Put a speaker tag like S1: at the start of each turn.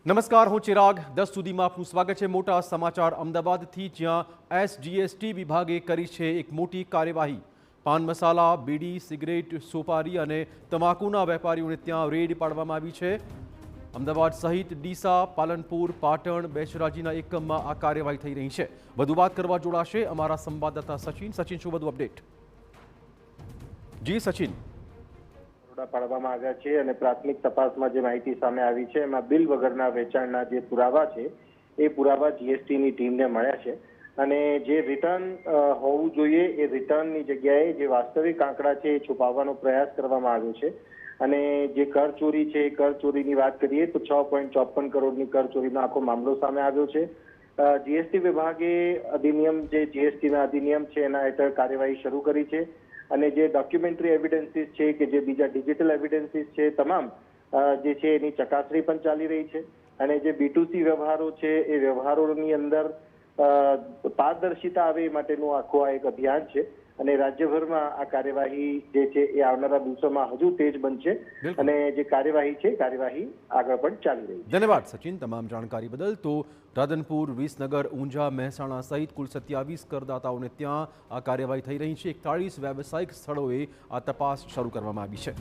S1: નમસ્કાર, હું ચિરાગ. 10 સુધીમાં આપનું સ્વાગત છે. મોટા સમાચાર અમદાવાદથી, જ્યાં એસજીએસટી વિભાગે કરી છે એક મોટી કાર્યવાહી. પાન મસાલા, બીડી, સિગરેટ, સોપારી અને તમાકુના વેપારીઓને ત્યાં રેડ પાડવામાં આવી છે. અમદાવાદ સહિત ડીસા, પાલનપુર, પાટણ, બેચરાજીના એકમમાં આ કાર્યવાહી થઈ રહી છે. વધુ વાત કરવા જોડાશે અમારા સંવાદદાતા સચિન. સચિન, શું વધુ અપડેટ? જી સચિન.
S2: પાડવામાં આવ્યા છે અને પ્રાથમિક તપાસમાં જે માહિતી સામે આવી છે એમાં બિલ વગરના વેચાણના જે પુરાવા છે એ પુરાવા જીએસટીની ટીમને મળ્યા છે અને જે રિટર્ન હોવું જોઈએ એ રિટર્નની જગ્યાએ જે વાસ્તવિક આંકડા છે એ છુપાવવાનો પ્રયાસ કરવામાં આવ્યો છે. અને જે કર ચોરી છે એ કર ચોરીની વાત કરીએ તો 6.54 કરોડની કર ચોરીનો આખો મામલો સામે આવ્યો છે. જીએસટી વિભાગે અધિનિયમ જે જીએસટીના અધિનિયમ છે એના હેઠળ કાર્યવાહી શરૂ કરી છે અને જે ડોક્યુમેન્ટરી એવિડન્સીસ છે કે જે બીજા ડિજિટલ એવિડન્સીસ છે તમામ જે છે એની ચકાસણી પણ ચાલી રહી છે અને જે B2C વ્યવહારો છે એ વ્યવહારોની અંદર પારદર્શિતા આવે એ માટેનું આખું આ એક અભિયાન છે અને રાજ્યભરમાં આ કાર્યવાહી જે છે એ આવનારા દિવસોમાં હજુ તેજ બનશે અને જે કાર્યવાહી આગળ પણ ચાલી રહી છે.
S1: ધન્યવાદ સચિન, તમામ જાણકારી બદલ. તો રાધનપુર, વિસનગર, ઊંઝા, મહેસાણા સહિત કુલ 27 કરદાતાઓને ત્યાં આ કાર્યવાહી થઈ રહી છે. 41 વ્યાવસાયિક સ્થળોએ આ તપાસ શરૂ કરવામાં આવી છે.